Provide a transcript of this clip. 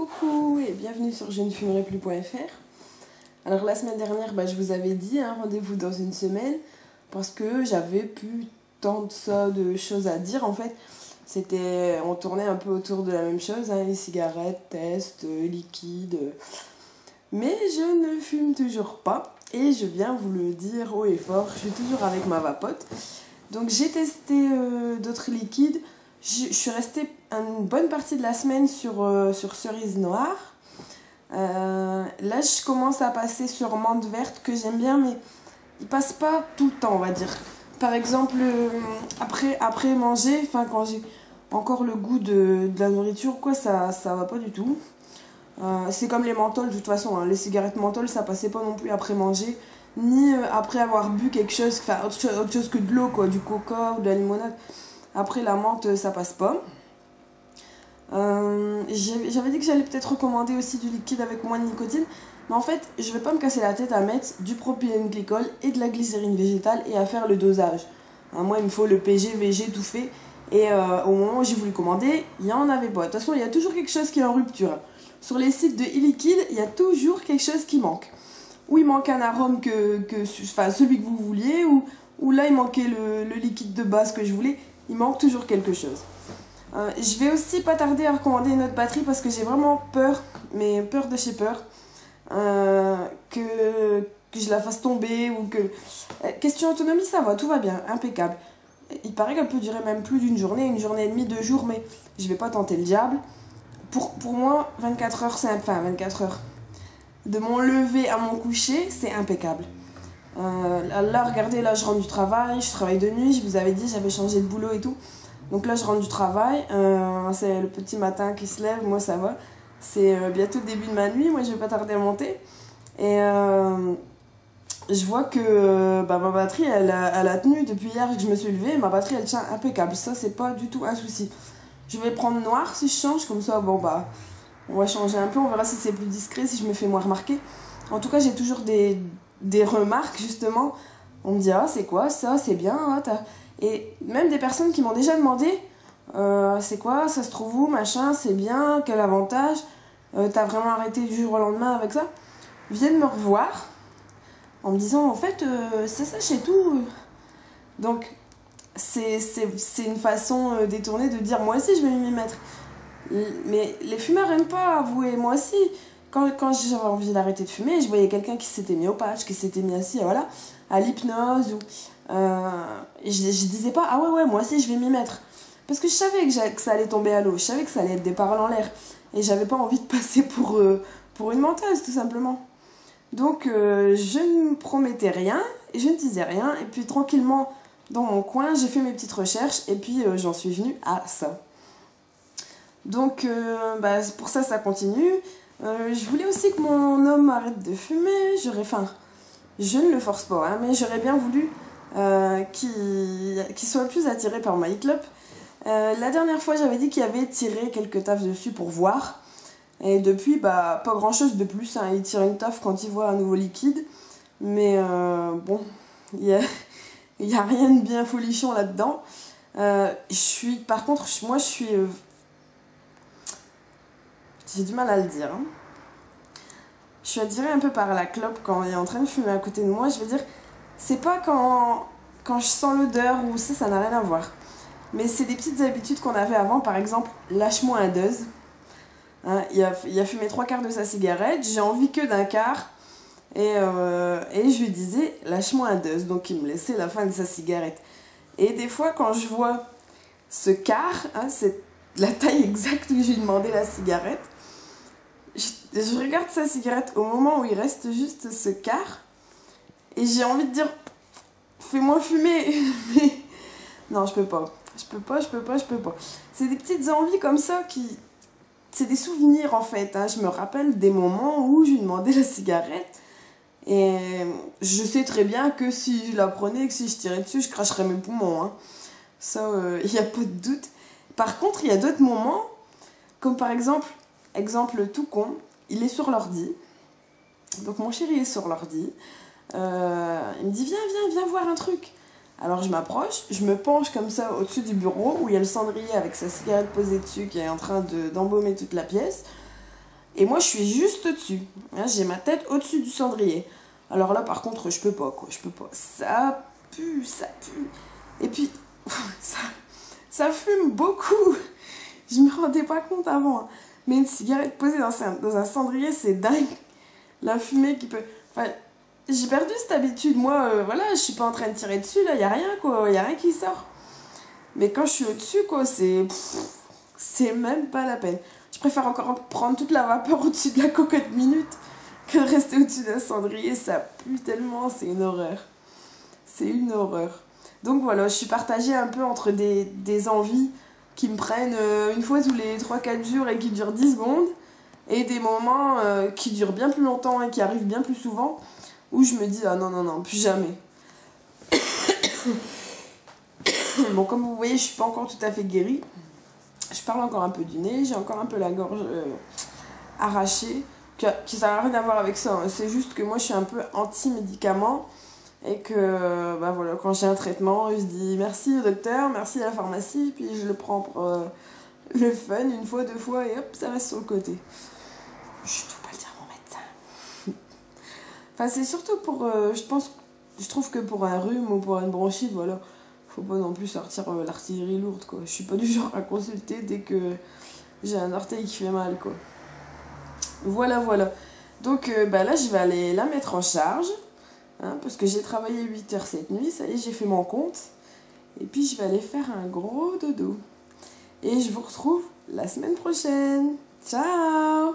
Coucou et bienvenue sur jenefumerai-plus.fr. Alors la semaine dernière, je vous avais dit, rendez-vous dans une semaine, parce que j'avais plus tant de choses à dire en fait. On tournait un peu autour de la même chose, les cigarettes, tests, liquides. Mais je ne fume toujours pas et je viens vous le dire haut et fort, je suis toujours avec ma vapote. Donc j'ai testé d'autres liquides. Je suis restée une bonne partie de la semaine sur cerise noire. Là, je commence à passer sur menthe verte que j'aime bien, mais il passe pas tout le temps, on va dire. Par exemple, après manger, quand j'ai encore le goût de la nourriture, ça va pas du tout. C'est comme les menthols, de toute façon, les cigarettes menthol, ça passait pas non plus après manger, ni après avoir bu quelque chose, autre chose que de l'eau, du coca ou de la limonade. Après la menthe, ça passe pas. J'avais dit que j'allais peut-être recommander aussi du liquide avec moins de nicotine. Mais en fait, je vais pas me casser la tête à mettre du propylène glycol et de la glycérine végétale et à faire le dosage. Moi, il me faut le PG, VG, tout fait. Et au moment où j'ai voulu commander, il n'y en avait pas. De toute façon, il y a toujours quelque chose qui est en rupture. Sur les sites de e-liquide, il y a toujours quelque chose qui manque. Ou il manque un arôme celui que vous vouliez, ou là, il manquait le liquide de base que je voulais. Il manque toujours quelque chose. Je vais aussi pas tarder à recommander une autre batterie parce que j'ai vraiment peur, mais peur de chez peur, que je la fasse tomber ou que... Question autonomie, ça va, tout va bien, impeccable. Il paraît qu'elle peut durer même plus d'une journée, une journée et demie, 2 jours, mais je vais pas tenter le diable. Pour moi, 24 heures, 24 heures. De mon lever à mon coucher, c'est impeccable. Là, regardez, là, je rentre du travail, je travaille de nuit, je vous avais dit, j'avais changé de boulot et tout. Donc là, je rentre du travail, c'est le petit matin qui se lève, moi ça va. C'est bientôt le début de ma nuit, moi je vais pas tarder à monter. Et je vois que ma batterie, elle a tenu depuis hier que je me suis levée, ma batterie elle tient impeccable, ça c'est pas du tout un souci. Je vais prendre noir si je change, comme ça, on va changer un peu, on verra si c'est plus discret, si je me fais moins remarquer. En tout cas, j'ai toujours des remarques justement. On me dit, c'est quoi ça, c'est bien, Et même des personnes qui m'ont déjà demandé c'est quoi, ça se trouve où, machin, c'est bien, quel avantage, t'as vraiment arrêté du jour au lendemain avec ça, viennent me revoir en me disant en fait c'est ça chez tout. Donc c'est une façon détournée de dire moi aussi je vais m'y mettre. Mais les fumeurs n'aiment pas avouer. Moi aussi, quand j'avais envie d'arrêter de fumer, je voyais quelqu'un qui s'était mis au patch, qui s'était mis assis à l'hypnose ou je disais pas ouais moi aussi je vais m'y mettre parce que je savais que ça allait tomber à l'eau, je savais que ça allait être des paroles en l'air et j'avais pas envie de passer pour une menteuse tout simplement. Donc je ne promettais rien et je ne disais rien et puis tranquillement dans mon coin j'ai fait mes petites recherches et puis j'en suis venue à ça. Donc pour ça continue. Je voulais aussi que mon homme arrête de fumer, je ne le force pas, mais j'aurais bien voulu qu'il soit plus attiré par ma e-clope. La dernière fois, j'avais dit qu'il avait tiré quelques taffes dessus pour voir. Et depuis, pas grand chose de plus. Il tire une taffe quand il voit un nouveau liquide. Mais il y a rien de bien folichon là-dedans. Par contre, moi, je suis... j'ai du mal à le dire. Je suis attirée un peu par la clope quand il est en train de fumer à côté de moi. Je veux dire, c'est pas quand je sens l'odeur ou ça n'a rien à voir. Mais c'est des petites habitudes qu'on avait avant. Par exemple, lâche-moi un dose. Il a fumé 3/4 de sa cigarette. J'ai envie que d'un quart. Et je lui disais, lâche-moi un dose. Donc il me laissait la fin de sa cigarette. Et des fois, quand je vois ce quart, c'est la taille exacte où je lui demandais la cigarette. Je regarde sa cigarette au moment où il reste juste ce quart et j'ai envie de dire fais-moi fumer mais non je peux pas. C'est des petites envies comme ça c'est des souvenirs en fait. Je me rappelle des moments où je lui demandais la cigarette et je sais très bien que si je la prenais et que si je tirais dessus je cracherais mes poumons. Ça il n'y a pas de doute. Par contre il y a d'autres moments comme par exemple tout con, il est sur l'ordi. Donc mon chéri est sur l'ordi. Il me dit viens voir un truc. Alors je m'approche, je me penche comme ça au-dessus du bureau où il y a le cendrier avec sa cigarette posée dessus qui est en train d'embaumer toute la pièce. Et moi, je suis juste au-dessus. Hein, j'ai ma tête au-dessus du cendrier. Alors là, par contre, je peux pas, quoi. Je peux pas. Ça pue, ça pue. Et puis, ça fume beaucoup. Je me rendais pas compte avant. Hein. Mais une cigarette posée dans un cendrier, c'est dingue. La fumée qui peut... Enfin, j'ai perdu cette habitude. Moi, voilà, je suis pas en train de tirer dessus, là. Y a rien, quoi. Y a rien qui sort. Mais quand je suis au-dessus, quoi, c'est même pas la peine. Je préfère encore prendre toute la vapeur au-dessus de la cocotte minute que de rester au-dessus d'un cendrier. Ça pue tellement, c'est une horreur. C'est une horreur. Donc voilà, je suis partagée un peu entre des envies qui me prennent une fois tous les 3-4 jours et qui durent 10 secondes, et des moments qui durent bien plus longtemps et qui arrivent bien plus souvent, où je me dis, ah non, non, non, plus jamais. Bon, comme vous voyez, je suis pas encore tout à fait guérie. Je parle encore un peu du nez, j'ai encore un peu la gorge arrachée, qui ça n'a rien à voir avec ça. Hein. C'est juste que moi, je suis un peu anti-médicaments et que, bah voilà, quand j'ai un traitement, je dis merci au docteur, merci à la pharmacie, puis je le prends pour le fun, une fois, 2 fois, et hop, ça reste sur le côté. Je ne dois pas le dire à mon médecin. Enfin, c'est surtout pour, je trouve que pour un rhume ou pour une bronchite, voilà, faut pas non plus sortir l'artillerie lourde, quoi. Je suis pas du genre à consulter dès que j'ai un orteil qui fait mal, quoi. Voilà, voilà. Donc bah là, je vais aller la mettre en charge, hein, parce que j'ai travaillé 8 heures cette nuit, ça y est, j'ai fait mon compte. Et puis, je vais aller faire un gros dodo. Et je vous retrouve la semaine prochaine. Ciao!